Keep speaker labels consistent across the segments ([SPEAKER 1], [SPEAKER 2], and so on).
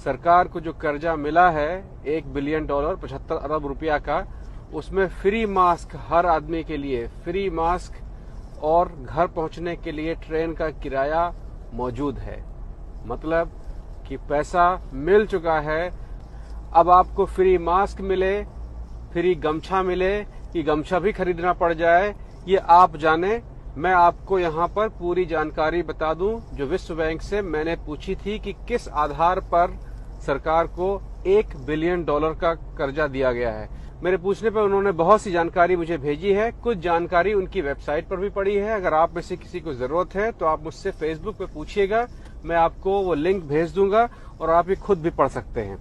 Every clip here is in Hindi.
[SPEAKER 1] सरकार को जो कर्जा मिला है $1 बिलियन 75 अरब रुपया का, उसमें फ्री मास्क हर आदमी के लिए, फ्री मास्क और घर पहुंचने के लिए ट्रेन का किराया मौजूद है। मतलब कि पैसा मिल चुका है। अब आपको फ्री मास्क मिले, फ्री गमछा मिले कि गमछा भी खरीदना पड़ जाए, ये आप जाने। मैं आपको यहाँ पर पूरी जानकारी बता दूं जो विश्व बैंक से मैंने पूछी थी कि किस आधार पर सरकार को $1 बिलियन का कर्जा दिया गया है। मेरे पूछने पर उन्होंने बहुत सी जानकारी मुझे भेजी है। कुछ जानकारी उनकी वेबसाइट पर भी पड़ी है। अगर आप में से किसी को जरूरत है तो आप मुझसे फेसबुक पे पूछिएगा, मैं आपको वो लिंक भेज दूंगा और आप ये खुद भी पढ़ सकते हैं।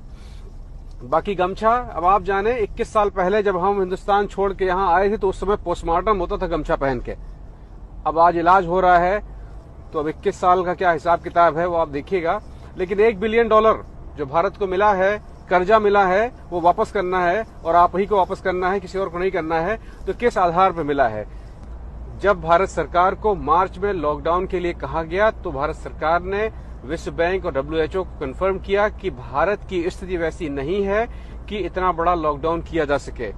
[SPEAKER 1] बाकी गमछा, अब आप जाने 21 साल पहले जब हम हिंदुस्तान छोड़ के यहाँ आए थे तो उस समय पोस्टमार्टम होता था गमछा पहन के। अब आज इलाज हो रहा है तो अब 21 साल का क्या हिसाब किताब है वो आप देखिएगा। लेकिन $1 बिलियन जो भारत को मिला है, कर्जा मिला है, वो वापस करना है और आप ही को वापस करना है, किसी और को नहीं करना है। तो किस आधार पर मिला है? जब भारत सरकार को मार्च में लॉकडाउन के लिए कहा गया तो भारत सरकार ने विश्व बैंक और WHO को कंफर्म किया कि भारत की स्थिति वैसी नहीं है कि इतना बड़ा लॉकडाउन किया जा सके।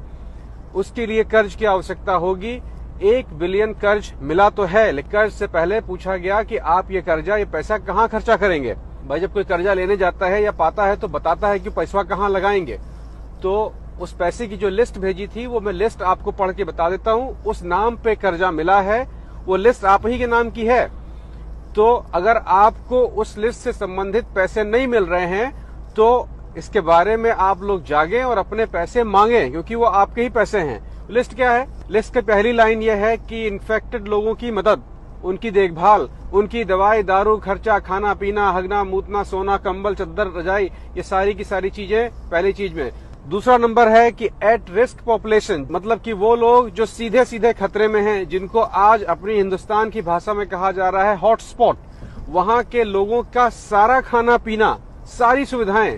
[SPEAKER 1] उसके लिए कर्ज की आवश्यकता होगी। 1 बिलियन कर्ज मिला तो है, लेकिन कर्ज से पहले पूछा गया कि आप ये कर्जा, ये पैसा कहाँ खर्चा करेंगे। भाई जब कोई कर्जा लेने जाता है या पाता है तो बताता है कि पैसा कहाँ लगाएंगे। तो उस पैसे की जो लिस्ट भेजी थी वो मैं लिस्ट आपको पढ़ के बता देता हूँ। उस नाम पे कर्जा मिला है, वो लिस्ट आप ही के नाम की है। तो अगर आपको उस लिस्ट से संबंधित पैसे नहीं मिल रहे हैं तो इसके बारे में आप लोग जागें और अपने पैसे मांगें, क्योंकि वो आपके ही पैसे हैं। लिस्ट क्या है? लिस्ट की पहली लाइन यह है कि इन्फेक्टेड लोगों की मदद, उनकी देखभाल, उनकी दवाई, दारू, खर्चा, खाना पीना, हगना, मूतना, सोना, कंबल, चद्दर, रजाई, ये सारी की सारी चीजें पहली चीज में। दूसरा नंबर है कि एट रिस्क पॉपुलेशन, मतलब कि वो लोग जो सीधे सीधे खतरे में हैं, जिनको आज अपनी हिंदुस्तान की भाषा में कहा जा रहा है हॉटस्पॉट, वहां के लोगों का सारा खाना पीना, सारी सुविधाएं,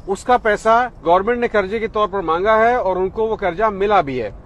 [SPEAKER 1] उसका पैसा गवर्नमेंट ने कर्जे के तौर पर मांगा है और उनको वो कर्जा मिला भी है।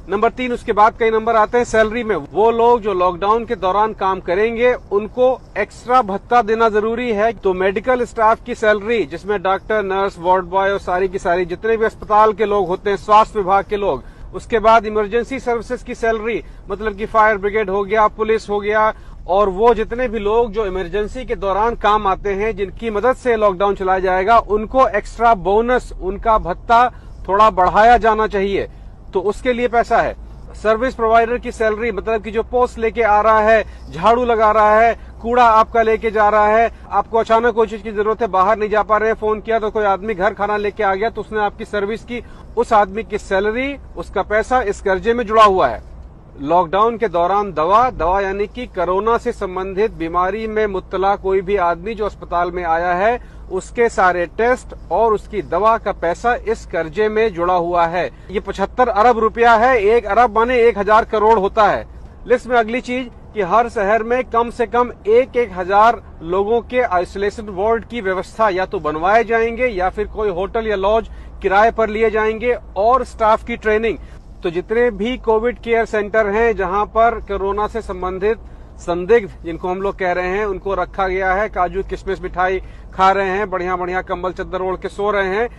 [SPEAKER 1] नंबर 3, उसके बाद कई नंबर आते हैं सैलरी में। वो लोग जो लॉकडाउन के दौरान काम करेंगे उनको एक्स्ट्रा भत्ता देना जरूरी है। तो मेडिकल स्टाफ की सैलरी, जिसमें डॉक्टर, नर्स, वार्ड बॉय और सारी की सारी जितने भी अस्पताल के लोग होते हैं, स्वास्थ्य विभाग के लोग। उसके बाद इमरजेंसी सर्विसेज की सैलरी, मतलब कि फायर ब्रिगेड हो गया, पुलिस हो गया, और वो जितने भी लोग जो इमरजेंसी के दौरान काम आते हैं, जिनकी मदद से लॉकडाउन चलाया जाएगा, उनको एक्स्ट्रा बोनस, उनका भत्ता थोड़ा बढ़ाया जाना चाहिए। तो उसके लिए पैसा है। सर्विस प्रोवाइडर की सैलरी, मतलब कि जो पोस्ट लेके आ रहा है, झाड़ू लगा रहा है, कूड़ा आपका लेके जा रहा है, आपको अचानक कोई चीज की जरूरत है, बाहर नहीं जा पा रहे हैं, फोन किया तो कोई आदमी घर खाना लेके आ गया तो उसने आपकी सर्विस की, उस आदमी की सैलरी, उसका पैसा इस कर्जे में जुड़ा हुआ है। लॉकडाउन के दौरान दवा यानी कि कोरोना से संबंधित बीमारी में मुब्तला कोई भी आदमी जो अस्पताल में आया है, उसके सारे टेस्ट और उसकी दवा का पैसा इस कर्जे में जुड़ा हुआ है। ये 75 अरब रुपया है। 1 अरब माने 1000 करोड़ होता है। लिस्ट में अगली चीज कि हर शहर में कम से कम 1,000 लोगों के आइसोलेशन वार्ड की व्यवस्था या तो बनवाए जाएंगे या फिर कोई होटल या लॉज किराए पर लिए जाएंगे, और स्टाफ की ट्रेनिंग। तो जितने भी कोविड केयर सेंटर हैं जहां पर कोरोना से संबंधित संदिग्ध, जिनको हम लोग कह रहे हैं, उनको रखा गया है, काजू किशमिश मिठाई खा रहे हैं, बढ़िया बढ़िया कंबल चद्दर ओढ़ के सो रहे हैं,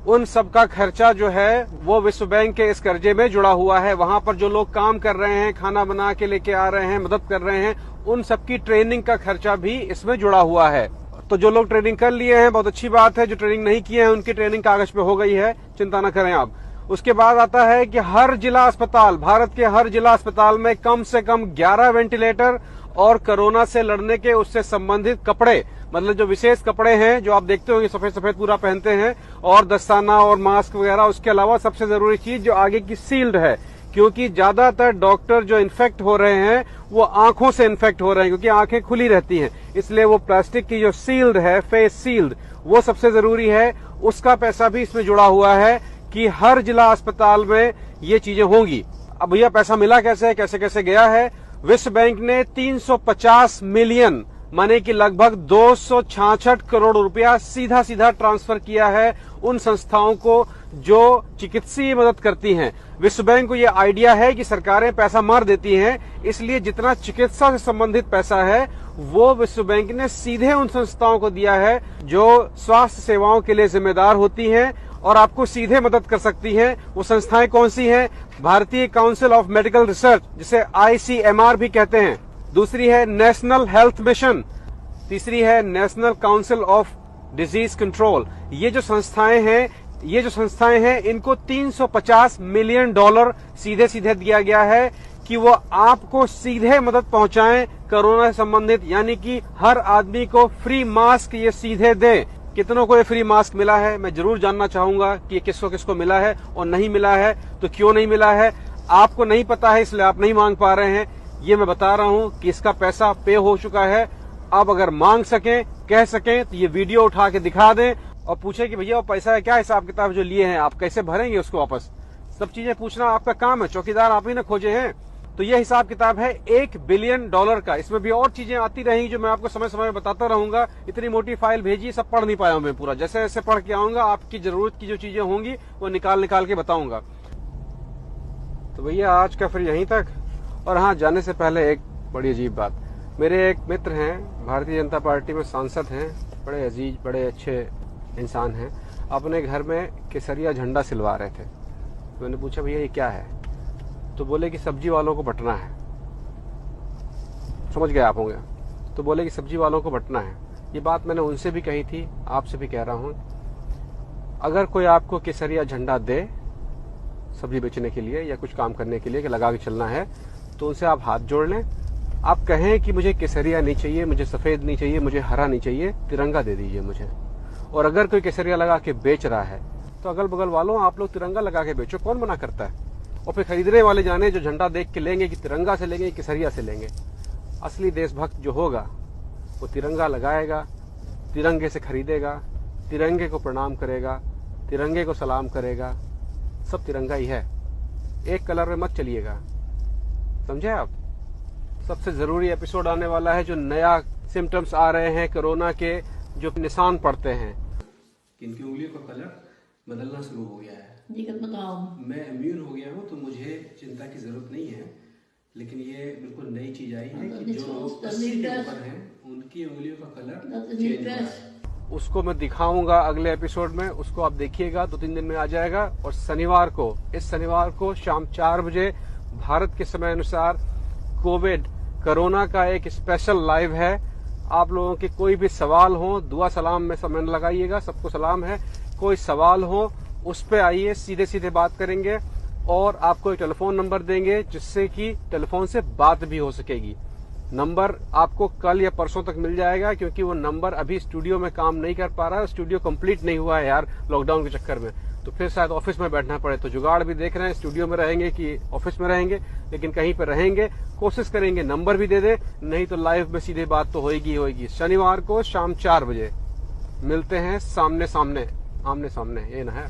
[SPEAKER 1] उन सब का खर्चा जो है वो विश्व बैंक के इस कर्जे में जुड़ा हुआ है। वहां पर जो लोग काम कर रहे हैं, खाना बना के लेके आ रहे हैं, मदद कर रहे हैं, उन सबकी ट्रेनिंग का खर्चा भी इसमें जुड़ा हुआ है। तो जो लोग ट्रेनिंग कर लिए हैं बहुत अच्छी बात है, जो ट्रेनिंग नहीं किए हैं उनकी ट्रेनिंग कागज पे हो गई है, चिंता न करें आप। उसके बाद आता है कि हर जिला अस्पताल, भारत के हर जिला अस्पताल में कम से कम 11 वेंटिलेटर और कोरोना से लड़ने के उससे संबंधित कपड़े, मतलब जो विशेष कपड़े हैं जो आप देखते होंगे सफेद सफेद पूरा पहनते हैं, और दस्ताना और मास्क वगैरह। उसके अलावा सबसे जरूरी चीज जो आगे की सील्ड है, क्योंकि ज्यादातर डॉक्टर जो इन्फेक्ट हो रहे हैं वो आंखों से इन्फेक्ट हो रहे हैं, क्योंकि आंखें खुली रहती हैं, इसलिए वो प्लास्टिक की जो सील्ड है, फेस सील्ड, वो सबसे जरूरी है। उसका पैसा भी इसमें जुड़ा हुआ है कि हर जिला अस्पताल में ये चीजें होंगी। अब भैया पैसा मिला कैसे, कैसे कैसे गया है? विश्व बैंक ने 350 मिलियन माने कि लगभग 266 करोड़ रुपया सीधा सीधा ट्रांसफर किया है उन संस्थाओं को जो चिकित्सीय मदद करती हैं। विश्व बैंक को यह आइडिया है कि सरकारें पैसा मार देती हैं, इसलिए जितना चिकित्सा से संबंधित पैसा है वो विश्व बैंक ने सीधे उन संस्थाओं को दिया है जो स्वास्थ्य सेवाओं के लिए जिम्मेदार होती हैं और आपको सीधे मदद कर सकती हैं। वो संस्थाएं कौन सी हैं? भारतीय काउंसिल ऑफ मेडिकल रिसर्च, जिसे ICMR भी कहते हैं। दूसरी है नेशनल हेल्थ मिशन। तीसरी है national council of disease control. ये जो संस्थाएं हैं इनको $350 मिलियन सीधे सीधे दिया गया है कि वो आपको सीधे मदद पहुंचाएं कोरोना से संबंधित, यानी कि हर आदमी को फ्री मास्क ये सीधे दें। कितनों को ये फ्री मास्क मिला है मैं जरूर जानना चाहूंगा कि ये किसको किसको मिला है, और नहीं मिला है तो क्यों नहीं मिला है। आपको नहीं पता है इसलिए आप नहीं मांग पा रहे हैं। ये मैं बता रहा हूं कि इसका पैसा पे हो चुका है। आप अगर मांग सकें, कह सकें तो ये वीडियो उठा के दिखा दें और पूछे कि भैया वो पैसा है क्या, हिसाब किताब जो लिए हैं आप कैसे भरेंगे उसको वापस। सब चीजें पूछना आपका काम है, चौकीदार आप ही ने खोजे हैं। तो ये हिसाब किताब है $1 बिलियन का। इसमें भी और चीजें आती रहेंगी जो मैं आपको समय समय में बताता रहूंगा। इतनी मोटी फाइल भेजी, सब पढ़ नहीं पाया मैं पूरा। जैसे जैसे पढ़ के आऊंगा आपकी जरूरत की जो चीजें होंगी वो निकाल के बताऊंगा। तो भैया आज का फिर यहीं तक। और हाँ, जाने से पहले एक बड़ी अजीब बात, मेरे एक मित्र हैं, भारतीय जनता पार्टी में सांसद हैं, बड़े अजीज बड़े अच्छे इंसान हैं, अपने घर में केसरिया झंडा सिलवा रहे थे। मैंने पूछा भैया ये क्या है? तो बोले कि सब्जी वालों को बंटना है। समझ गए आप होंगे। तो बोले कि सब्जी वालों को बंटना है। ये बात मैंने उनसे भी कही थी, आपसे भी कह रहा हूं। अगर कोई आपको केसरिया झंडा दे सब्जी बेचने के लिए या कुछ काम करने के लिए कि लगा के चलना है, तो उनसे आप हाथ जोड़ लें। आप कहें कि मुझे केसरिया नहीं चाहिए, मुझे सफेद नहीं चाहिए, मुझे हरा नहीं चाहिए, तिरंगा दे दीजिए मुझे। और अगर कोई केसरिया लगा के बेच रहा है तो अगल बगल वालों आप लोग तिरंगा लगा के बेचो, कौन मना करता है। और फिर खरीदने वाले जाने जो झंडा देख के लेंगे कि तिरंगा से लेंगे, केसरिया से लेंगे। असली देशभक्त जो होगा वो तिरंगा लगाएगा, तिरंगे से खरीदेगा, तिरंगे को प्रणाम करेगा, तिरंगे को सलाम करेगा। सब तिरंगा ही है, एक कलर में मत चलिएगा, समझे आप। सबसे जरूरी एपिसोड आने वाला है, जो नया सिम्टम्स आ रहे हैं कोरोना के, जो निशान पड़ते हैं। इनकी उंगलियों का कलर बदलना शुरू हो गया है।
[SPEAKER 2] बताओ,
[SPEAKER 1] मैं इम्यून हो गया हूँ तो मुझे चिंता की जरूरत नहीं है, लेकिन ये बिल्कुल नई चीज आई है कि जो लोग 80 के ऊपर हैं उनकी उंगलियों का कलर चेंज हो रहा है। उसको मैं दिखाऊंगा अगले एपिसोड में, उसको आप देखिएगा, 2-3 दिन में आ जाएगा। और शनिवार को, इस शनिवार को शाम 4 बजे भारत के समय अनुसार कोरोना का एक स्पेशल लाइव है। आप लोगों के कोई भी सवाल हो, दुआ सलाम में समय लगाइएगा, सबको सलाम है। कोई सवाल हो उस पे आइए, सीधे सीधे बात करेंगे और आपको एक टेलीफोन नंबर देंगे जिससे कि टेलीफोन से बात भी हो सकेगी। नंबर आपको कल या परसों तक मिल जाएगा, क्योंकि वो नंबर अभी स्टूडियो में काम नहीं कर पा रहा है। स्टूडियो कंप्लीट नहीं हुआ है यार लॉकडाउन के चक्कर में, तो फिर शायद ऑफिस में बैठना पड़े। तो जुगाड़ भी देख रहे हैं, स्टूडियो में रहेंगे कि ऑफिस में रहेंगे, लेकिन कहीं पर रहेंगे। कोशिश करेंगे नंबर भी दे दे, नहीं तो लाइव में सीधे बात तो होगी। शनिवार को शाम 4 बजे मिलते हैं, आमने सामने, ये ना है।